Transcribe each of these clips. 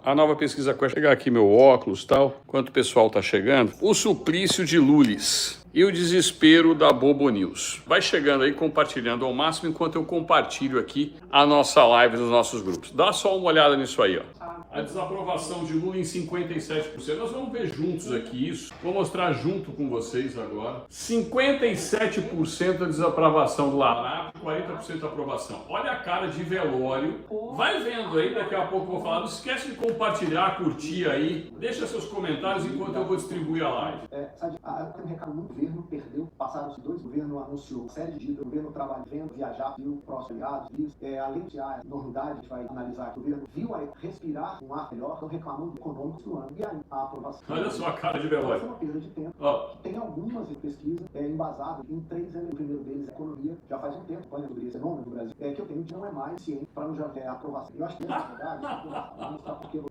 A nova pesquisa Quest. Vou pegar aqui meu óculos e tal, enquanto o pessoal tá chegando. O suplício de Lulis e o desespero da Bobo News. Vai chegando aí, compartilhando ao máximo, enquanto eu compartilho aqui a nossa live nos nossos grupos. Dá só uma olhada nisso aí, ó. A desaprovação de Lula em 57%. Nós vamos ver juntos aqui isso. Vou mostrar junto com vocês agora. 57% da desaprovação do Larap, 40% da aprovação. Olha a cara de velório. Vai vendo aí, daqui a pouco eu vou falar. Não esquece de compartilhar, curtir aí. Deixa seus comentários enquanto eu vou distribuir a live. Tem um recado no governo, perdeu, passaram-se 2, o governo anunciou série de dívidas, o governo trabalhando, viajar, viu, próximo aliados, além de a enormidade, a gente vai analisar que o governo viu aí respirar um ar melhor, estão reclamando econômicos do ano. E aí, a aprovação. Olha só a cara de velório. Foi uma perda de tempo. Tem algumas pesquisas embasadas em 3 elementos. O primeiro deles é a economia. Já faz um tempo, olha sobre esse nome do Brasil, que eu tenho que não é mais ciente para não já ter aprovação. Eu acho que nessa rodada,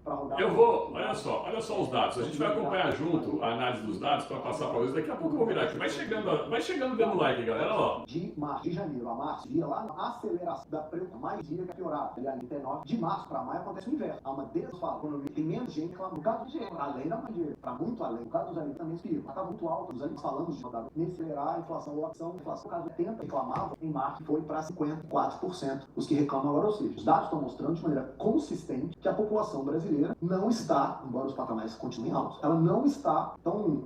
para rodar. Eu vou, olha só os dados. A gente vai acompanhar junto a análise dos dados para passar para vocês. Daqui a pouco eu vou virar aqui. Vai chegando dando like, galera. Ó. De março, de janeiro a março, via lá a aceleração da preocupação, mais dia que piorar. Ali, 39. De março para maio acontece o inverso. Há uma desfala. Quando tem menos gente, claro, no caso de gente, além da maneira, para muito além. No caso dos alimentos também espirro. Está muito alto. Os alimentos falamos de rodada. Nesse acelerar a inflação, ou opção, inflação, caso 80 reclamavam, em março foi para 54% os que reclamam agora. Ou seja, os dados estão mostrando de maneira consistente que a população brasileira não está, embora os patamares continuem altos, ela não está tão.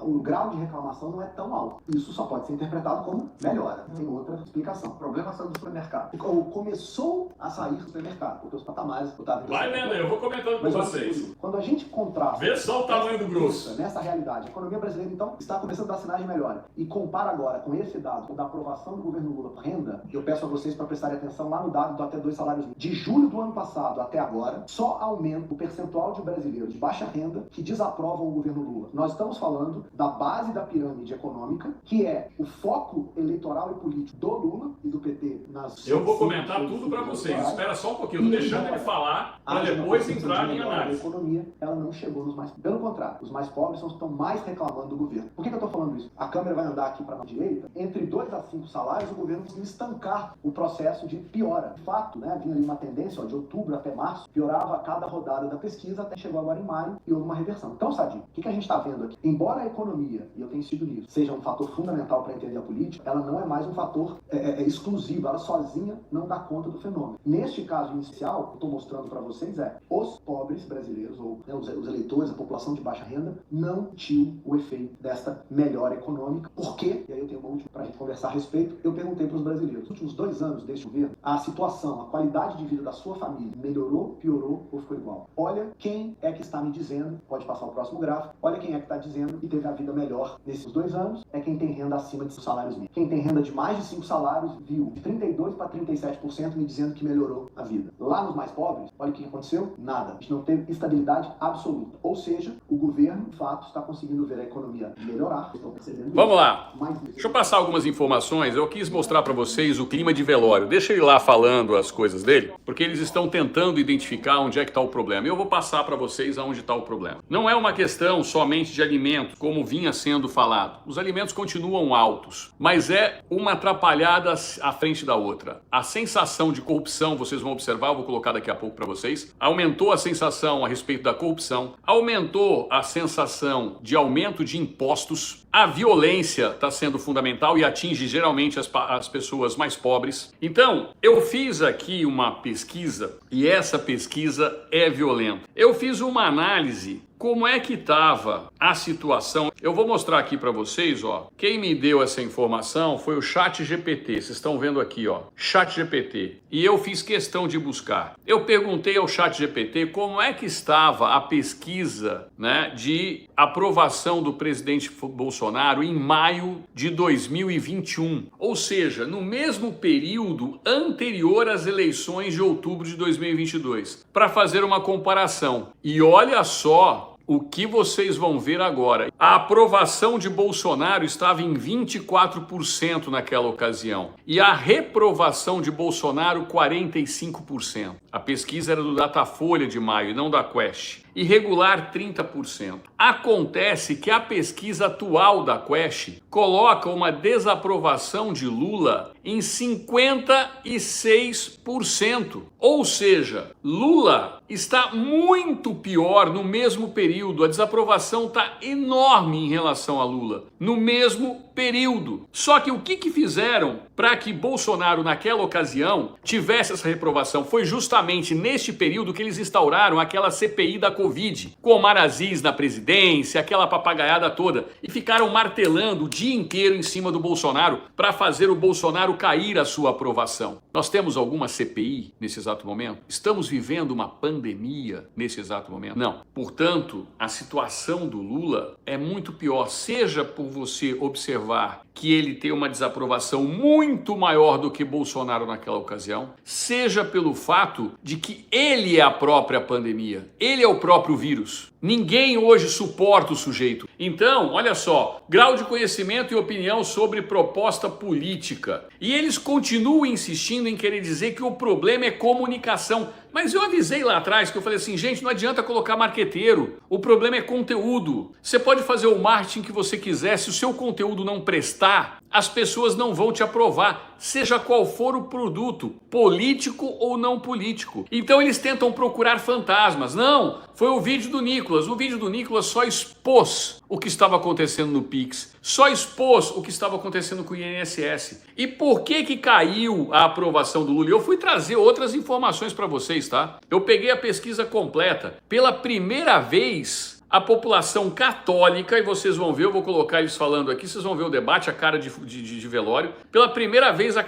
O grau de reclamação não é tão alto. Isso só pode ser interpretado como melhora. Tem outra explicação. O problema saiu do supermercado. Começou a sair do supermercado, porque os patamares. Vai vendo aí, eu vou comentando com vocês. Quando a gente contrasta. Vê só o tamanho do grosso. Nessa realidade, a economia brasileira, então, está começando a dar sinais de melhora. E compara agora com esse dado da aprovação do governo Lula por renda, eu peço a vocês para prestarem atenção lá no dado do até 2 salários mínimos. De julho do ano passado até agora, só aumenta o percentual de brasileiros de baixa renda que desaprovam o governo Lula. Nós estamos falando da base da pirâmide econômica, que é o foco eleitoral e político do Lula e do PT nas... Eu vou comentar tudo para vocês. Espera só um pouquinho. Estou deixando ele falar para depois entrar em análise. A economia, ela não chegou nos mais... Pelo contrário, os mais pobres são os que estão mais reclamando do governo. Por que eu estou falando isso? A câmera vai andar aqui para a direita. Entre 2 a 5 salários, o governo conseguiu estancar o processo de piora. De fato, né, vinha ali uma tendência, de outubro até março, piorava a cada rodada da pesquisa, até chegou agora em maio e houve uma reversão. Então, Sadi, o que a gente está vendo aqui? Embora a economia, e eu tenho sido nisso, seja um fator fundamental para entender a política, ela não é mais um fator exclusivo, ela sozinha não dá conta do fenômeno. Neste caso inicial, que eu estou mostrando para vocês os pobres brasileiros, ou os eleitores, a população de baixa renda, não tinham o efeito desta melhora econômica. Por quê? E aí eu tenho uma última para a gente conversar a respeito. Eu perguntei para os brasileiros, nos últimos 2 anos deste governo, a situação, a qualidade de vida da sua família melhorou, piorou ou ficou igual? Olha quem é que está me dizendo, pode passar o próximo gráfico, olha quem é que está dizendo que teve a vida melhor nesses 2 anos, é quem tem renda acima de 5 salários mínimos. Quem tem renda de mais de 5 salários viu de 32% para 37% me dizendo que melhorou a vida. Lá nos mais pobres, olha o que aconteceu, nada. A gente não teve estabilidade absoluta. Ou seja, o governo, de fato, está conseguindo ver a economia melhorar. Estão percebendo. Vamos lá. Deixa eu passar algumas informações. Eu quis mostrar para vocês o clima de velório. Deixa ele lá falando as coisas dele, porque eles estão tentando identificar onde é que está o problema. Eu vou passar para vocês aonde está o problema. Não é uma questão somente de alimentos, como vinha sendo falado. Os alimentos continuam altos, mas é uma atrapalhada à frente da outra. A sensação de corrupção, vocês vão observar, eu vou colocar daqui a pouco para vocês, aumentou a sensação a respeito da corrupção, aumentou a sensação de aumento de impostos, a violência está sendo fundamental e atinge geralmente as pessoas mais pobres. Então, eu fiz aqui uma pesquisa e essa pesquisa é violenta. Eu fiz uma análise. Como é que estava a situação? Eu vou mostrar aqui para vocês, ó. Quem me deu essa informação foi o ChatGPT. Vocês estão vendo aqui, ó. ChatGPT. E eu fiz questão de buscar. Eu perguntei ao ChatGPT como é que estava a pesquisa, né, de aprovação do presidente Bolsonaro em maio de 2021. Ou seja, no mesmo período anterior às eleições de outubro de 2022. Para fazer uma comparação. E olha só o que vocês vão ver agora. A aprovação de Bolsonaro estava em 24% naquela ocasião. E a reprovação de Bolsonaro, 45%. A pesquisa era do Datafolha de maio, não da Quest. e regular 30%. Acontece que a pesquisa atual da Quest coloca uma desaprovação de Lula em 56%. Ou seja, Lula está muito pior no mesmo período. A desaprovação está enorme em relação a Lula no mesmo período. Só que o que fizeram para que Bolsonaro naquela ocasião tivesse essa reprovação? Foi justamente neste período que eles instauraram aquela CPI da Covid, com Omar Aziz na presidência, aquela papagaiada toda, e ficaram martelando o dia inteiro em cima do Bolsonaro para fazer o Bolsonaro cair a sua aprovação. Nós temos alguma CPI nesse exato momento? Estamos vivendo uma pandemia nesse exato momento? Não. Portanto, a situação do Lula é muito pior, seja por você observar que ele tem uma desaprovação muito maior do que Bolsonaro naquela ocasião, seja pelo fato de que ele é a própria pandemia, ele é o próprio vírus. Ninguém hoje suporta o sujeito. Então, olha só, grau de conhecimento e opinião sobre proposta política. E eles continuam insistindo em querer dizer que o problema é comunicação. Mas eu avisei lá atrás que eu falei assim, gente, não adianta colocar marqueteiro. O problema é conteúdo. Você pode fazer o marketing que você quiser, se o seu conteúdo não prestar, as pessoas não vão te aprovar, seja qual for o produto, político ou não político. Então eles tentam procurar fantasmas. Não, foi o vídeo do Nicolas. O vídeo do Nicolas só expôs o que estava acontecendo no Pix, só expôs o que estava acontecendo com o INSS. E por que caiu a aprovação do Lula? Eu fui trazer outras informações para vocês, tá? Eu peguei a pesquisa completa. Pela primeira vez, a população católica, e vocês vão ver, eu vou colocar eles falando aqui, vocês vão ver o debate, a cara de velório. Pela primeira vez a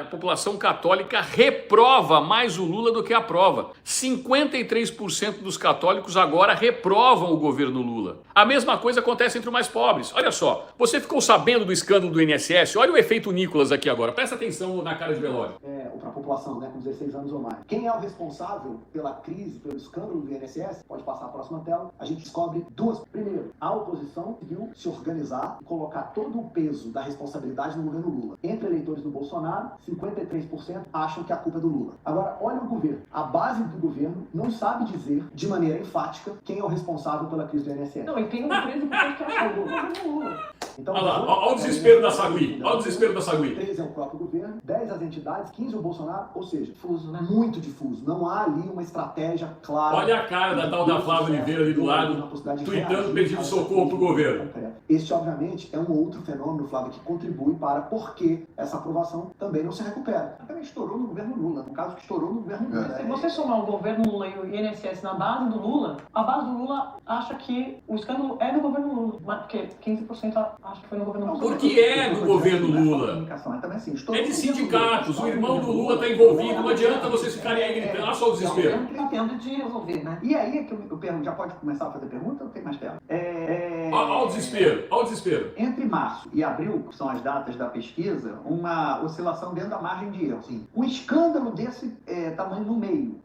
população católica reprova mais o Lula do que aprova. 53% dos católicos agora reprovam o governo Lula. A mesma coisa acontece entre os mais pobres. Olha só, você ficou sabendo do escândalo do INSS? Olha o efeito Nicolas aqui agora, presta atenção na cara de velório. Para a população, né, com 16 anos ou mais. Quem é o responsável pela crise, pelo escândalo do INSS? Pode passar a próxima tela. A gente descobre duas. Primeiro, a oposição conseguiu se organizar e colocar todo o peso da responsabilidade no governo Lula. Entre eleitores do Bolsonaro, 53% acham que a culpa é do Lula. Agora, olha o governo. A base do governo não sabe dizer de maneira enfática quem é o responsável pela crise do INSS. Não, e tem um 13% que acha o governo Lula. Então, olha lá, olha o desespero da Sagui. Olha o desespero da Sagui. 13 é o próprio governo, 10 as entidades, 15 o Bolsonaro, ou seja, difuso, né? Muito difuso. Não há ali uma estratégia clara. Olha a cara da tal da Flávia Oliveira ali do lado, tuitando pedindo socorro pro governo. Este, obviamente, é um outro fenômeno, Flávio, que contribui para porque essa aprovação também não se recupera. Também estourou no governo Lula, no caso que estourou no governo Lula. É. Se você somar o governo Lula e o INSS na base do Lula, a base do Lula acha que o escândalo é do governo Lula, mas porque 15% acha que foi no governo Lula. Porque é do governo Lula. É de sindicatos, o irmão do Lula está envolvido, não adianta vocês ficarem aí gritando, olha só o desespero. Eu entendo de resolver, né? E aí é que eu pergunto, já pode começar a fazer pergunta ou tem mais tela? Olha o desespero, olha o desespero. Entre março e abril, que são as datas da pesquisa, uma oscilação dentro da margem de erro. Sim. Um escândalo desse tamanho no meio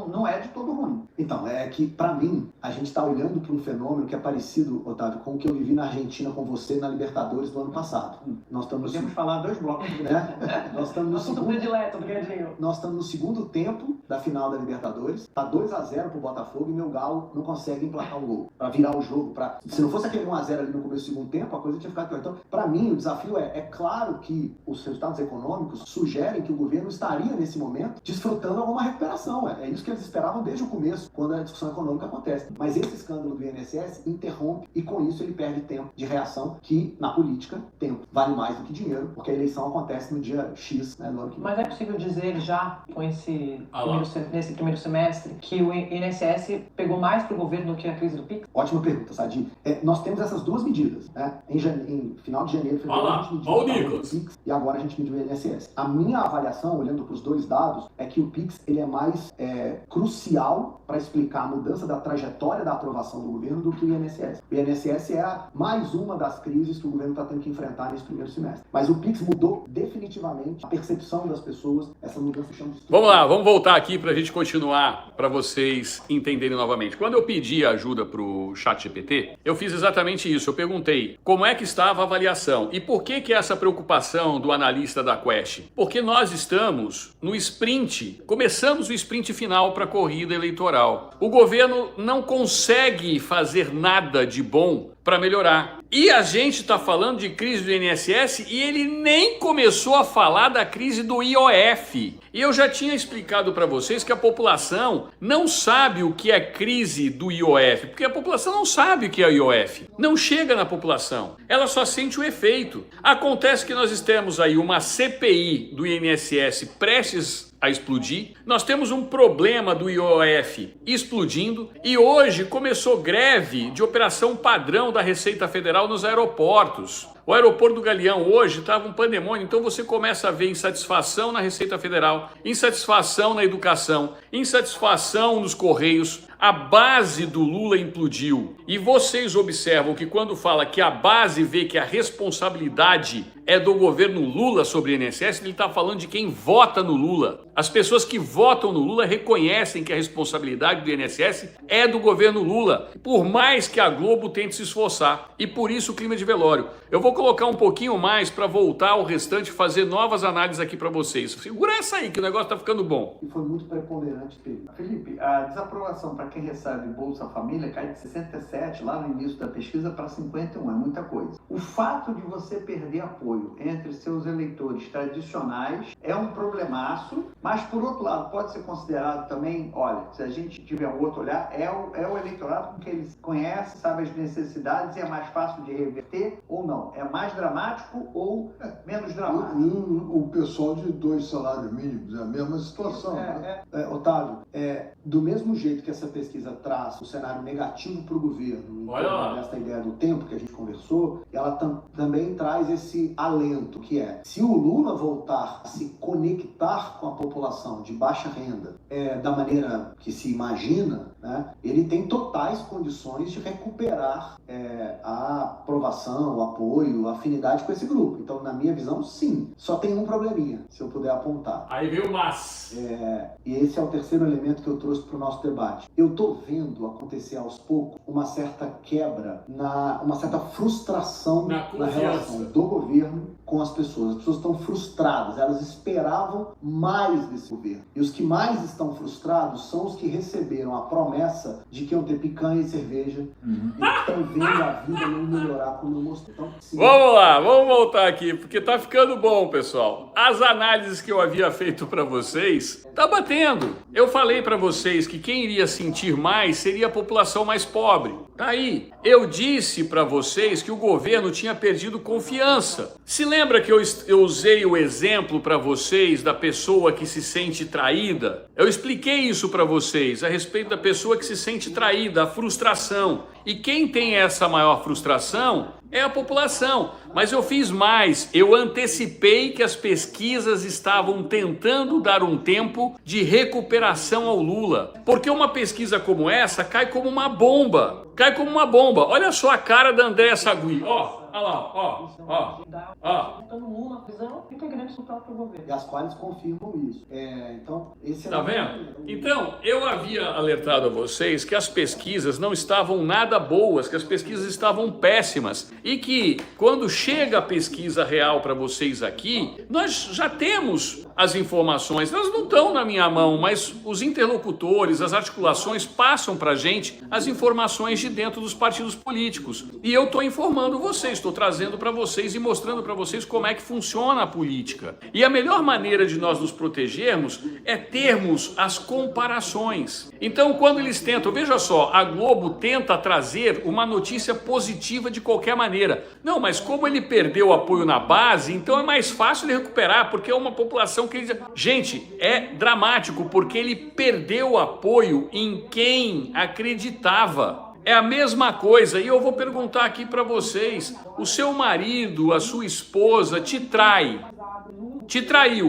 não é de todo ruim. Então, é que, para mim, a gente está olhando para um fenômeno que é parecido, Otávio, com o que eu vivi na Argentina com você na Libertadores do ano passado. Nós estamos... Podemos falar dois blocos, né? Nós estamos no segundo predileto do Guedinho. Nós estamos no segundo tempo da final da Libertadores. Tá 2-0 pro Botafogo e meu Galo não consegue emplacar um gol para virar o jogo. Se não fosse aquele 1-0 ali no começo do segundo tempo, a coisa tinha ficado pior. Então, para mim, o desafio é claro que os resultados econômicos sugerem que o governo estaria, nesse momento, desfrutando alguma recuperação. É isso que eles esperavam desde o começo, quando a discussão econômica acontece. Mas esse escândalo do INSS interrompe e, com isso, ele perde tempo de reação, que, na política, tempo vale mais do que dinheiro, porque a eleição acontece no dia X, né, no ano que vem. Mas é possível dizer já, com nesse primeiro semestre, que o INSS pegou mais para o governo do que a crise do PIX? Ótima pergunta, Sadi. Nós temos essas duas medidas, né? Em final de janeiro, fevereiro, a gente mediu o PIX e agora a gente mediu o INSS. A minha avaliação, olhando para os dois dados, é que o PIX ele é mais crucial para explicar a mudança da trajetória da aprovação do governo do que o INSS. O INSS é mais uma das crises que o governo está tendo que enfrentar nesse primeiro semestre. Mas o PIX mudou definitivamente a percepção das pessoas, essa mudança chama de... Vamos lá, vamos voltar aqui para a gente continuar, para vocês entenderem novamente. Quando eu pedi ajuda para o ChatGPT, eu fiz exatamente isso. Eu perguntei como é que estava a avaliação e por que essa preocupação do analista da Quest? Porque nós estamos no sprint, começamos o sprint final para a corrida eleitoral. O governo não consegue fazer nada de bom para melhorar. E a gente está falando de crise do INSS e ele nem começou a falar da crise do IOF. E eu já tinha explicado para vocês que a população não sabe o que é crise do IOF, porque a população não sabe o que é IOF. Não chega na população, ela só sente o efeito. Acontece que nós temos aí uma CPI do INSS prestes a explodir, nós temos um problema do IOF explodindo e hoje começou greve de operação padrão da Receita Federal nos aeroportos. O aeroporto do Galeão hoje estava um pandemônio, então você começa a ver insatisfação na Receita Federal, insatisfação na educação, insatisfação nos Correios. A base do Lula implodiu. E vocês observam que quando fala que a base vê que a responsabilidade é do governo Lula sobre o INSS, ele está falando de quem vota no Lula. As pessoas que votam no Lula reconhecem que a responsabilidade do INSS é do governo Lula, por mais que a Globo tente se esforçar. E por isso o clima de velório. Eu vou colocar um pouquinho mais para voltar ao restante e fazer novas análises aqui para vocês. Segura essa aí que o negócio está ficando bom. E foi muito preponderante, Pedro. Felipe, a desaprovação para quem recebe Bolsa Família cai de 67 lá no início da pesquisa para 51, é muita coisa. O fato de você perder apoio entre seus eleitores tradicionais é um problemaço, mas por outro lado pode ser considerado também, olha, se a gente tiver um outro olhar, é o eleitorado com que eles conhecem, sabe as necessidades e é mais fácil de reverter ou não? É mais dramático ou menos dramático? O pessoal de 2 salários mínimos é a mesma situação. Otávio, do mesmo jeito que essa pesquisa traz o cenário negativo para o governo, nessa ideia do tempo que a gente conversou, ela também traz esse alento, que é, se o Lula voltar a se conectar com a população de baixa renda da maneira que se imagina, né, ele tem totais condições de recuperar a aprovação, o apoio, a afinidade com esse grupo. Então, na minha visão, sim. Só tem um probleminha, se eu puder apontar. Aí veio o mas. E esse é o terceiro elemento que eu trouxe para o nosso debate. Eu estou vendo acontecer aos poucos uma certa quebra, uma certa frustração na relação do governo com as pessoas. As pessoas estão frustradas, elas esperavam mais desse governo. E os que mais estão frustrados são os que receberam a promessa de que iam ter picanha e cerveja e estão vendo a vida não melhorar como eu mostrei. Então, sim. Vamos lá, vamos voltar aqui, porque tá ficando bom, pessoal. As análises que eu havia feito para vocês, tá batendo. Eu falei para vocês que quem iria sentir mais seria a população mais pobre. Tá aí. Eu disse para vocês que o governo tinha perdido confiança. Se lembra que eu usei o exemplo para vocês da pessoa que se sente traída? Eu expliquei isso para vocês a respeito da pessoa que se sente traída, a frustração. E quem tem essa maior frustração é a população. Mas eu fiz mais, eu antecipei que as pesquisas estavam tentando dar um tempo de recuperação ao Lula. Porque uma pesquisa como essa cai como uma bomba. Cai como uma bomba. Olha só a cara da Andréa Sagui. Olha lá, ó. Lula, visão integrante do próprio governo. E as quais confirmam isso. Então, esse tá vendo? Então, eu havia alertado a vocês que as pesquisas não estavam nada boas, que as pesquisas estavam péssimas e que quando chega a pesquisa real para vocês aqui, nós já temos as informações. Elas não estão na minha mão, mas os interlocutores, as articulações passam para a gente as informações de dentro dos partidos políticos. E eu estou informando vocês, estou trazendo para vocês e mostrando para vocês como é que funciona a política. E a melhor maneira de nós nos protegermos é termos as comparações. Então, quando eles tentam, veja só, a Globo tenta trazer uma notícia positiva de qualquer maneira. Não, mas como ele perdeu o apoio na base, então é mais fácil ele recuperar, porque é uma população que ele diz... Gente, é dramático, porque ele perdeu o apoio em quem acreditava. É a mesma coisa, e eu vou perguntar aqui para vocês, o seu marido, a sua esposa te traiu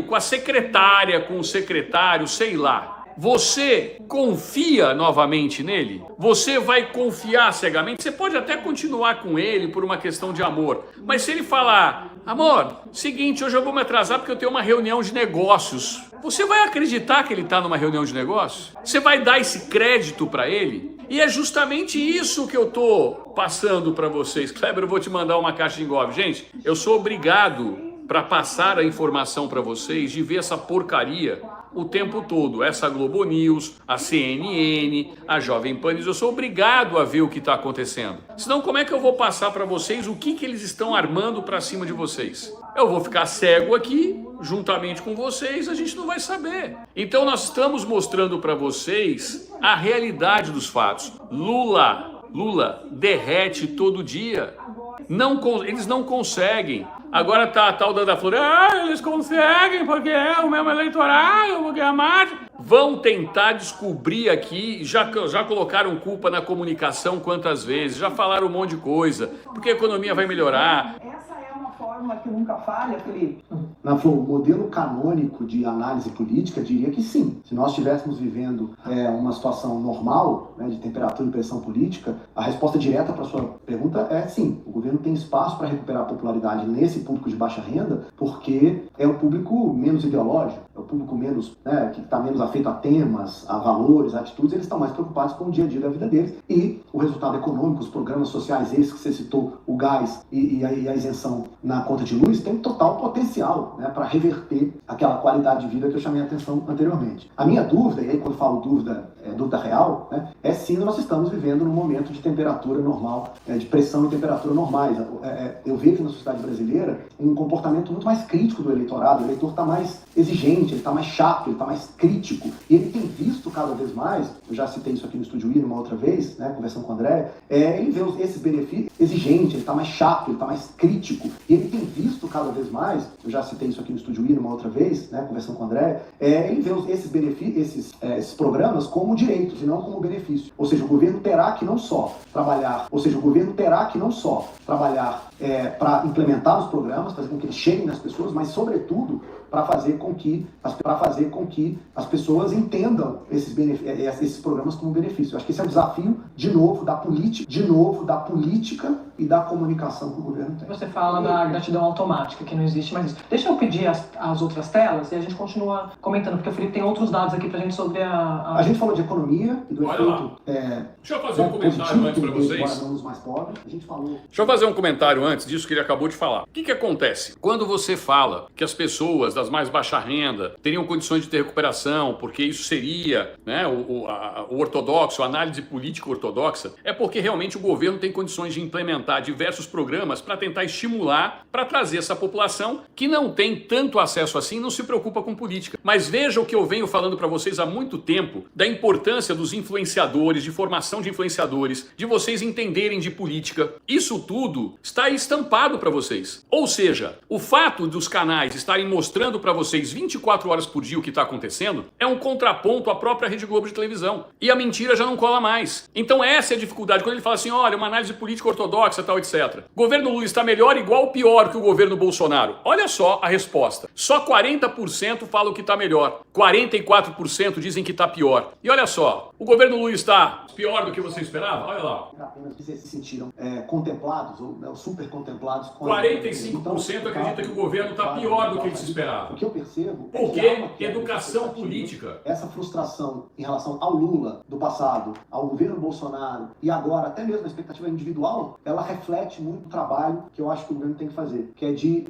com a secretária, com o secretário, sei lá. Você confia novamente nele? Você vai confiar cegamente? Você pode até continuar com ele por uma questão de amor, mas se ele falar, amor, seguinte, hoje eu vou me atrasar porque eu tenho uma reunião de negócios, você vai acreditar que ele está numa reunião de negócios? Você vai dar esse crédito para ele? E é justamente isso que eu tô passando para vocês. Kleber, eu vou te mandar uma caixa de engove. Gente, eu sou obrigado para passar a informação para vocês de ver essa porcaria o tempo todo. Essa Globo News, a CNN, a Jovem Pan, eu sou obrigado a ver o que está acontecendo. Senão, como é que eu vou passar para vocês o que eles estão armando para cima de vocês? Eu vou ficar cego aqui, juntamente com vocês, a gente não vai saber. Então, nós estamos mostrando para vocês a realidade dos fatos. Lula derrete todo dia. Eles não conseguem. Agora tá a tal da Flor, eles conseguem porque é o mesmo eleitorado, porque é a marcha. Vão tentar descobrir aqui, já colocaram culpa na comunicação quantas vezes, já falaram um monte de coisa, porque a economia vai melhorar. Essa é uma fórmula que nunca falha, Felipe. Na Flor, o modelo canônico de análise política diria que sim. Se nós estivéssemos vivendo uma situação normal, né, de temperatura e pressão política, a resposta direta para a sua pergunta é sim. O governo tem espaço para recuperar a popularidade nesse público de baixa renda, porque é o público menos ideológico, é o público menos, né, que está menos afeito a temas, a valores, a atitudes, eles estão mais preocupados com o dia a dia da vida deles. E o resultado econômico, os programas sociais, esses que você citou, o gás e a isenção na conta de luz, tem total potencial, né, para reverter aquela qualidade de vida que eu chamei a atenção anteriormente. A minha dúvida, e aí quando eu falo dúvida real, né, é se nós estamos vivendo num momento de temperatura normal, de pressão e temperatura normais. Eu vejo na sociedade brasileira um comportamento muito mais crítico do eleitorado. O eleitor está mais exigente, ele está mais chato, ele está mais crítico. E ele tem visto cada vez mais, eu já citei isso aqui no Estúdio I uma outra vez, né, conversando com o André, ele vê esses benefícios exigente, ele está mais chato, ele está mais crítico. E ele tem visto cada vez mais, eu já citei isso aqui no Estúdio I uma outra vez, né, conversando com o André, ele vê esses benefícios, esses programas como direitos e não como benefício. Ou seja, o governo terá que não só trabalhar para implementar os programas, fazer com que eles cheguem nas pessoas, mas sobretudo para fazer com que as pessoas entendam esses programas como benefício. Eu acho que esse é o desafio, de novo, da política e da comunicação que o governo tem. Você fala da gratidão automática, que não existe mais isso. Deixa eu pedir as outras telas e a gente continua comentando, porque o Felipe tem outros dados aqui pra gente sobre A gente falou de economia e do efeito... Deixa eu fazer um comentário antes para vocês. Mais pobres. A gente falou... Deixa eu fazer um comentário antes disso que ele acabou de falar. O que acontece? Quando você fala que as pessoas das mais baixa renda teriam condições de ter recuperação, porque isso seria, né, o ortodoxo, a análise política ortodoxa, é porque realmente o governo tem condições de implementar diversos programas para tentar estimular, para trazer essa população que não tem tanto acesso assim, não se preocupa com política. Mas veja o que eu venho falando para vocês há muito tempo, da importância dos influenciadores, de formação de influenciadores, de vocês entenderem de política. Isso tudo está estampado para vocês. Ou seja, o fato dos canais estarem mostrando para vocês 24 horas por dia o que está acontecendo é um contraponto à própria Rede Globo de televisão. E a mentira já não cola mais. Então essa é a dificuldade. Quando ele fala assim, olha, uma análise política ortodoxa, tal, etc. O governo Lula está melhor, igual ou pior que o governo Bolsonaro? Olha só a resposta. Só 40% falam que está melhor. 44% dizem que está pior. E olha só, o governo Lula está pior do que você esperava? Olha lá. Apenas que vocês se sentiram contemplados, ou super contemplados. 45% acredita que o governo está pior do que ele se esperava. O que eu percebo é porque educação política. Essa frustração em relação ao Lula do passado, ao governo Bolsonaro e agora até mesmo a expectativa individual, ela reflete muito o trabalho que eu acho que o governo tem que fazer, que é de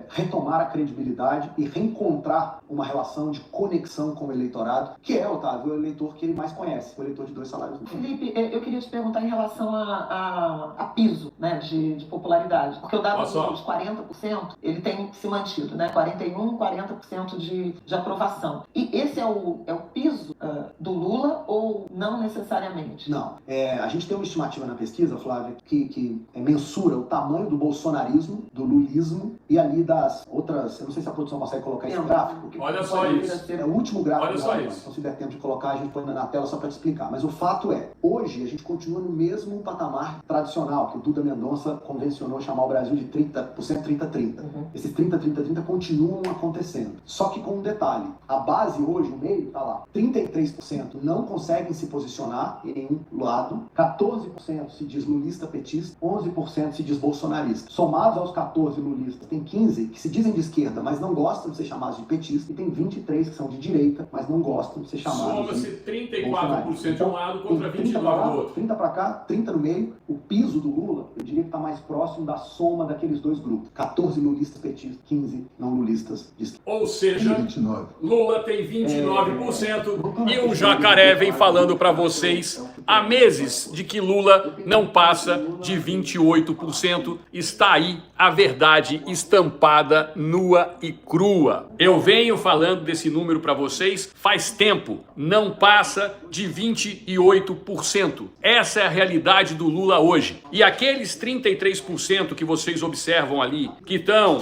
retomar a credibilidade e reencontrar uma relação de conexão com o eleitorado, que é, Otávio, o eleitor que ele mais conhece, o eleitor de 2 salários mínimos. Felipe, eu queria te perguntar em relação a piso, né, de popularidade. Porque o dado dos 40%, ele tem se mantido, né? 41%, 40% de aprovação. E esse é o piso do Lula ou não necessariamente? Não. A gente tem uma estimativa na pesquisa, Flávia, que mensura o tamanho do bolsonarismo, do lulismo e ali das outras... Eu não sei se a produção consegue colocar esse gráfico. Olha só isso. É o último gráfico. Olha só isso. Então, se der tempo de colocar, a gente põe na tela só para te explicar. Mas o fato é, hoje a gente continua no mesmo patamar tradicional, que o Duda Mendonça convencionou chamar o Brasil de 30%, 30-30. Esses 30-30-30 continuam continuam acontecendo. Só que com um detalhe, a base hoje, o meio, está lá, 33% não conseguem se posicionar em nenhum lado, 14% se diz lulista petista, 11% se diz bolsonarista. Somados aos 14 lulistas, tem 15 que se dizem de esquerda, mas não gostam de ser chamados de petista, e tem 23 que são de direita, mas não gostam de ser chamados de 34% de um lado contra 29% do outro. 30 para cá, 30 no meio. O piso do Lula, eu diria que está mais próximo da soma daqueles dois grupos. 14 lulistas petistas, 15 não lulistas de esquerda. Ou seja, 29. Lula tem 29% e o Jacaré vem falando para vocês há meses de que Lula não passa de 28%. Está aí a verdade estampada nua e crua. Eu venho falando desse número para vocês faz tempo. Não passa de 28%. Essa é a realidade do Lula hoje. E aqueles 33% que vocês observam ali, que estão,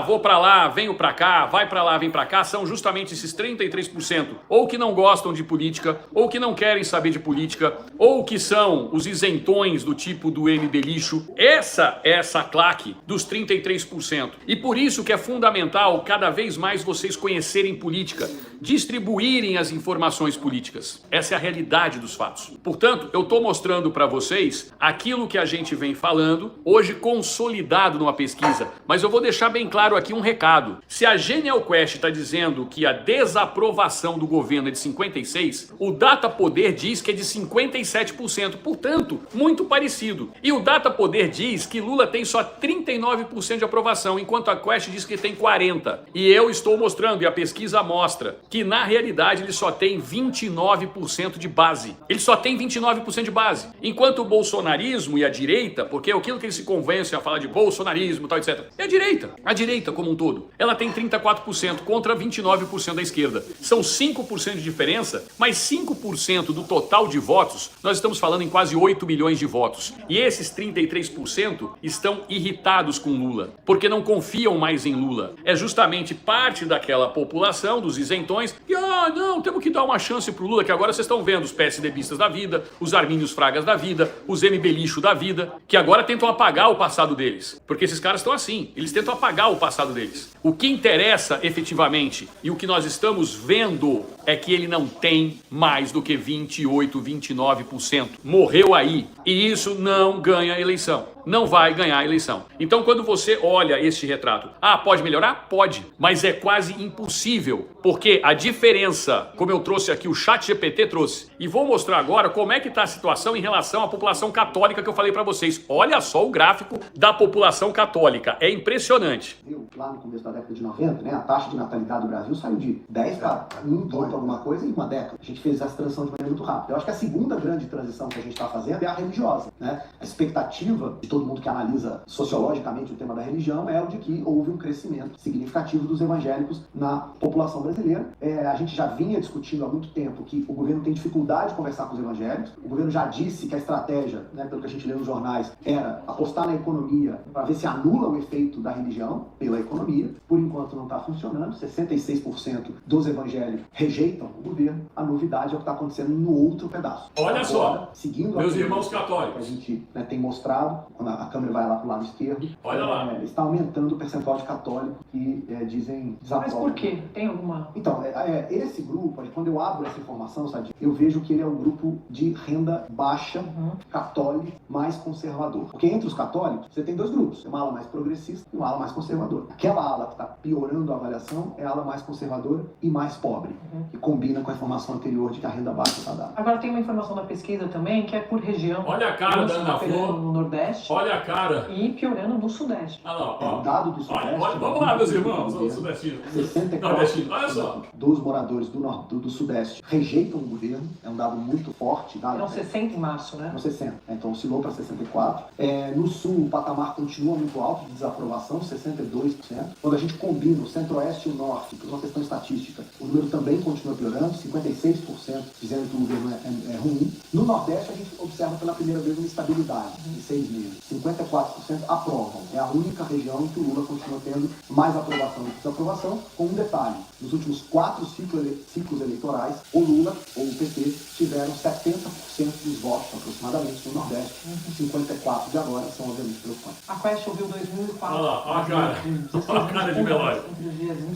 vou para lá, venho para cá, vai para lá, vem para cá, são justamente esses 33%, ou que não gostam de política, ou que não querem saber de política, ou que são os isentões do tipo do MB lixo. Essa é essa claque dos 33%. E por isso que é fundamental cada vez mais vocês conhecerem política, distribuírem as informações políticas. Essa é a realidade dos fatos. Portanto, eu estou mostrando para vocês aquilo que a gente vem falando, hoje consolidado numa pesquisa. Mas eu vou deixar bem claro aqui um recado. Se a Genial Quest está dizendo que a desaprovação do governo é de 56%, o Data Poder diz que é de 57%. Portanto, muito parecido. E o Data Poder diz que Lula tem só 39% de aprovação, enquanto a Quest diz que tem 40%. E eu estou mostrando, e a pesquisa mostra, que na realidade ele só tem 29% de base. Ele só tem 29% de base. Enquanto o bolsonarismo e a direita, porque é aquilo que eles se convencem a falar de bolsonarismo e tal, etc. É a direita como um todo. Ela tem 34% contra 29% da esquerda. São 5% de diferença, mas 5% do total de votos, nós estamos falando em quase 8 milhões de votos. E esses 33% estão irritados com Lula, porque não confiam mais em Lula. É justamente parte daquela população, dos isentões, que, não, temos que dar uma chance pro Lula, que agora vocês estão vendo os PSDBistas da vida, os Armínios Fragas da vida, os MB lixo da vida, que agora tentam apagar o passado deles. Porque esses caras estão assim, eles tentam apagar o passado deles. O que interessa efetivamente e o que nós estamos vendo é que ele não tem mais do que 28, 29%. Morreu aí. E isso não ganha eleição. Não vai ganhar a eleição. Então, quando você olha este retrato, pode melhorar? Pode. Mas é quase impossível. Porque a diferença, como eu trouxe aqui, o ChatGPT trouxe, e vou mostrar agora como é que está a situação em relação à população católica que eu falei para vocês. Olha só o gráfico da população católica. É impressionante. Lá no começo da década de 90, né, a taxa de natalidade do Brasil saiu de 10 para 1 ponto alguma coisa em uma década. A gente fez essa transição de maneira muito rápida. Eu acho que a segunda grande transição que a gente está fazendo é a religiosa, né? A expectativa de todo mundo que analisa sociologicamente o tema da religião é o de que houve um crescimento significativo dos evangélicos na população brasileira. A gente já vinha discutindo há muito tempo que o governo tem dificuldade de conversar com os evangélicos. O governo já disse que a estratégia, né, pelo que a gente lê nos jornais, era apostar na economia para ver se anula o efeito da religião pela economia. Por enquanto não está funcionando. 66% dos evangélicos rejeitam o governo. A novidade é o que está acontecendo no outro pedaço. Olha agora, só, seguindo meus irmãos católicos, a gente, né, tem mostrado, quando a câmera vai lá para o lado esquerdo, olha lá, está aumentando o percentual de católicos que dizem desaprovam. Mas por quê? Tem alguma... Então, esse grupo, quando eu abro essa informação, sabe, eu vejo que ele é um grupo de renda baixa, católico, mais conservador. Porque entre os católicos, você tem dois grupos. Tem uma ala mais progressista e uma ala mais conservadora. Aquela ala que está piorando a avaliação é a ala mais conservadora e mais pobre, que combina com a informação anterior de que a renda baixa está dada. Agora tem uma informação da pesquisa também, que é por região. Olha a cara da Ana Flor. No Nordeste. Olha a cara. E piorando no Sudeste. Olha lá, O dado do Sudeste... Vamos lá, meus irmãos, do Sudeste. 64% olha só. dos moradores do Sudeste rejeitam o governo. É um dado muito forte. Então 60 em março, né? Não 60. Então oscilou para 64. No Sul, o patamar continua muito alto de desaprovação, 62%. Quando a gente combina o Centro-Oeste e o Norte, por uma questão estatística, o número também continua piorando, 56% dizendo que o governo é ruim. No Nordeste, a gente observa pela primeira vez uma estabilidade de 6 meses. 54% aprovam. É a única região em que o Lula continua tendo mais aprovação do que desaprovação, com um detalhe. Nos últimos 4 ciclos eleitorais, o Lula ou o PT tiveram 70% dos votos, aproximadamente, no Nordeste. 54% de agora são obviamente preocupantes. A Quest ouviu 2004. Olha lá, olha a cara de velório.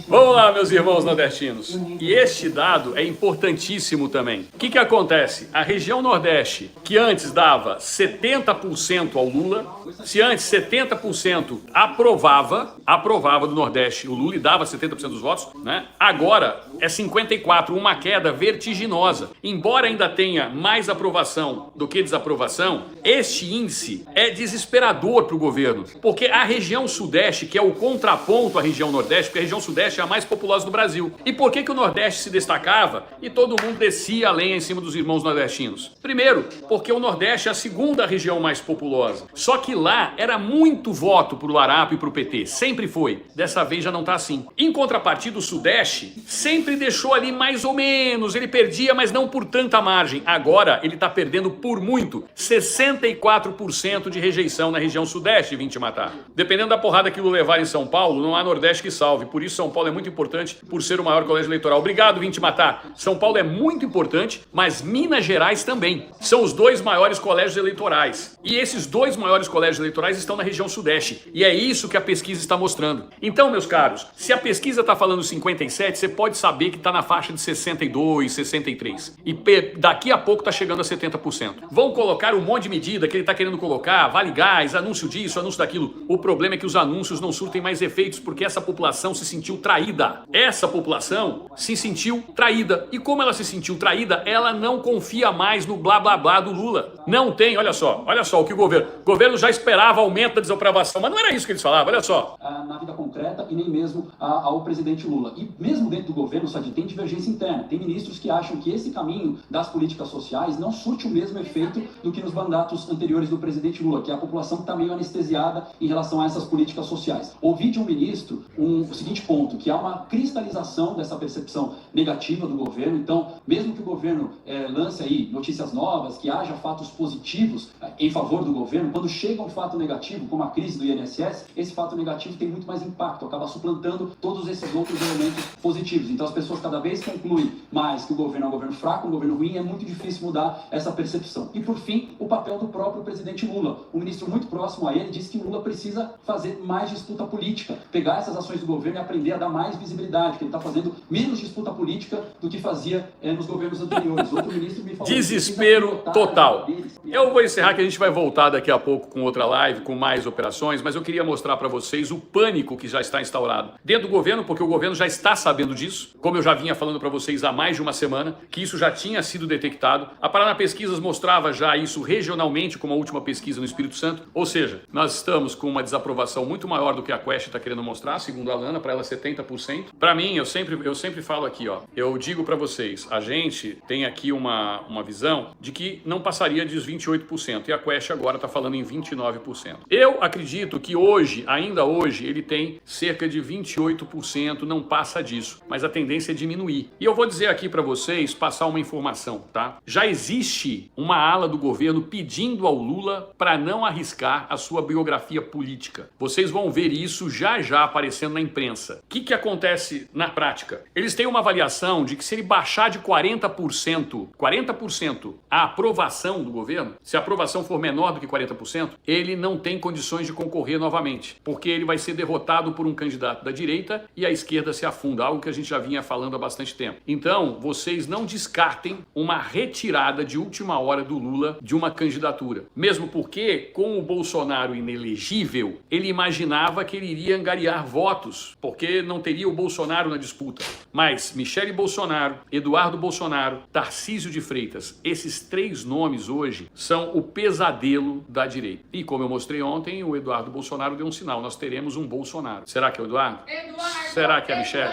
Vamos lá, meus irmãos nordestinos. E este dado é importantíssimo também. O que acontece? A região Nordeste, que antes dava 70% ao Lula, se antes 70% aprovava do Nordeste o Lula e dava 70% dos votos, né? Agora é 54%, uma queda vertiginosa. Embora ainda tenha mais aprovação do que desaprovação, este índice é desesperador para o governo, porque a região Sudeste, que é o contraponto à região Nordeste, porque a região Sudeste é a mais populosa do Brasil. E por que o Nordeste se destacava e todo mundo descia a lenha em cima dos irmãos nordestinos? Primeiro, porque o Nordeste é a segunda região mais populosa. Só que lá era muito voto pro Larápio e pro PT, sempre foi. Dessa vez já não tá assim. Em contrapartida, o Sudeste sempre deixou ali mais ou menos, ele perdia, mas não por tanta margem. Agora ele tá perdendo por muito, 64% de rejeição na região Sudeste, vim te matar. Dependendo da porrada que o Lula levar em São Paulo, não há Nordeste que salve. Por isso São Paulo é muito importante por ser o maior colégio eleitoral. Obrigado, vim te matar. São Paulo é muito importante, mas Minas Gerais também. São os 2 maiores colégios eleitorais. E esses 2 maiores colégios eleitorais estão na região Sudeste. E é isso que a pesquisa está mostrando. Então, meus caros, se a pesquisa está falando 57, você pode saber que está na faixa de 62, 63. E daqui a pouco está chegando a 70%. Vão colocar um monte de medida que ele está querendo colocar, vale gás, anúncio disso, anúncio daquilo. O problema é que os anúncios não surtem mais efeitos porque essa população se sentiu traída. Essa população se sentiu traída. E como ela se sentiu traída, ela não confia mais no blá blá blá do Lula. Não tem, olha só o que o governo já esperava aumento da desaprovação, mas não era isso que eles falavam, olha só. Na vida concreta e nem mesmo ao presidente Lula. E mesmo dentro do governo, Sadi, tem divergência interna. Tem ministros que acham que esse caminho das políticas sociais não surte o mesmo efeito do que nos mandatos anteriores do presidente Lula, que é a população que está meio anestesiada em relação a essas políticas sociais. Ouvi de um ministro o seguinte ponto, que há uma cristalização dessa percepção negativa do governo. Então, mesmo que o governo lance aí notícias novas, que haja fatos positivos em favor do governo, quando chega um fato negativo, como a crise do INSS, esse fato negativo tem muito mais impacto, acaba suplantando todos esses outros elementos positivos. Então as pessoas cada vez concluem mais que o governo é um governo fraco, um governo ruim, é muito difícil mudar essa percepção. E por fim, o papel do próprio presidente Lula. Um ministro muito próximo a ele disse que Lula precisa fazer mais disputa política, pegar essas ações do governo e aprender a dar mais visibilidade, que ele está fazendo menos disputa política do que fazia nos governos anteriores. Outro ministro me falou... Desespero total. Eu vou encerrar que a gente vai voltar daqui a pouco com outra live, com mais operações, mas eu queria mostrar para vocês o pânico que já está instaurado dentro do governo, porque o governo já está sabendo disso, como eu já vinha falando para vocês há mais de uma semana, que isso já tinha sido detectado. A Paraná Pesquisas mostrava já isso regionalmente, como a última pesquisa no Espírito Santo, ou seja, nós estamos com uma desaprovação muito maior do que a Quest está querendo mostrar, segundo a Lana, para ela 70%. Para mim, eu sempre falo aqui, ó, eu digo para vocês, a gente tem aqui uma visão de que não passaria dos 28%, e a Quest agora está falando em 29%. Eu acredito que hoje, ainda hoje, ele tem cerca de 28%, não passa disso, mas a tendência é diminuir. E eu vou dizer aqui para vocês, passar uma informação, tá? Já existe uma ala do governo pedindo ao Lula para não arriscar a sua biografia política. Vocês vão ver isso já aparecendo na imprensa. O que acontece na prática? Eles têm uma avaliação de que se ele baixar de 40% a aprovação do governo, se a aprovação for menor do que 40%, ele não tem condições de concorrer novamente, porque ele vai ser derrotado por um candidato da direita e a esquerda se afunda, algo que a gente já vinha falando há bastante tempo. Então, vocês não descartem uma retirada de última hora do Lula de uma candidatura. Mesmo porque, com o Bolsonaro inelegível, ele imaginava que ele iria angariar votos, porque não teria o Bolsonaro na disputa. Mas Michele Bolsonaro, Eduardo Bolsonaro, Tarcísio de Freitas, esses 3 nomes hoje são o pesadelo da direita. E como eu mostrei ontem, o Eduardo Bolsonaro deu um sinal, nós teremos um Bolsonaro. Será que é o Eduardo? Será que é a Michele?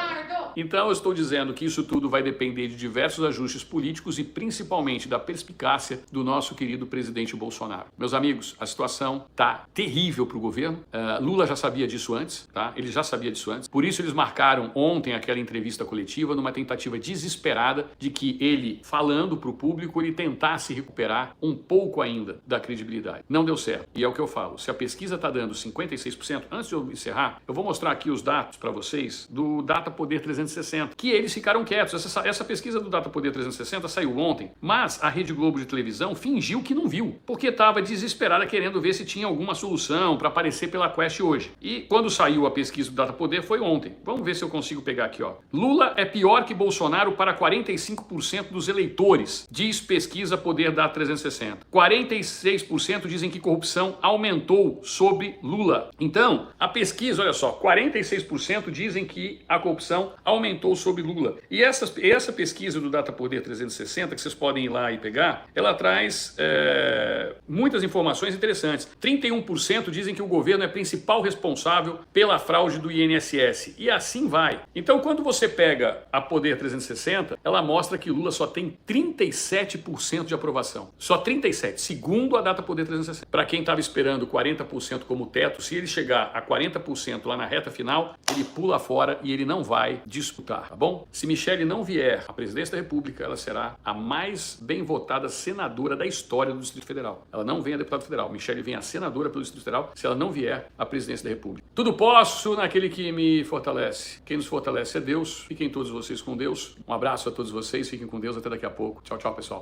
Então eu estou dizendo que isso tudo vai depender de diversos ajustes políticos e principalmente da perspicácia do nosso querido presidente Bolsonaro. Meus amigos, a situação tá terrível para o governo. Lula já sabia disso antes, tá? Ele já sabia disso antes. Por isso eles marcaram ontem aquela entrevista coletiva numa tentativa desesperada de que ele, falando para o público, ele tentasse recuperar um pouco ainda da credibilidade. Não deu certo. E é o que eu falo. Se a pesquisa está dando 56%, antes de eu encerrar, eu vou mostrar aqui os dados para vocês do Data Poder 360, que eles ficaram quietos. Essa pesquisa do Data Poder 360 saiu ontem, mas a Rede Globo de televisão fingiu que não viu, porque estava desesperada querendo ver se tinha alguma solução para aparecer pela Quest hoje. E quando saiu a pesquisa do Data Poder foi ontem. Vamos ver se eu consigo pegar aqui, ó. Lula é pior que Bolsonaro para 45% dos eleitores, diz pesquisa Poder Data 360. 46% dizem que corrupção aumentou sobre Lula. Então, a pesquisa, olha só, 46% dizem que a corrupção aumentou sobre Lula. E essa pesquisa do Data Poder 360, que vocês podem ir lá e pegar, ela traz muitas informações interessantes. 31% dizem que o governo é principal responsável pela fraude do INSS. E assim vai. Então, quando você pega a Poder 360, ela mostra que Lula só tem 37% de aprovação. Só 37%, segundo a Data Poder 360. Para quem estava esperando 40% como teto, se ele chegar a 40% lá na reta final, ele pula fora e ele não vai disputar, tá bom? Se Michele não vier à presidência da República, ela será a mais bem votada senadora da história do Distrito Federal. Ela não vem a deputada federal. Michele vem a senadora pelo Distrito Federal se ela não vier à presidência da República. Tudo posso naquele que me fortalece. Quem nos fortalece é Deus. Fiquem todos vocês com Deus. Um abraço a todos vocês. Fiquem com Deus. Até daqui a pouco. Tchau, tchau, pessoal.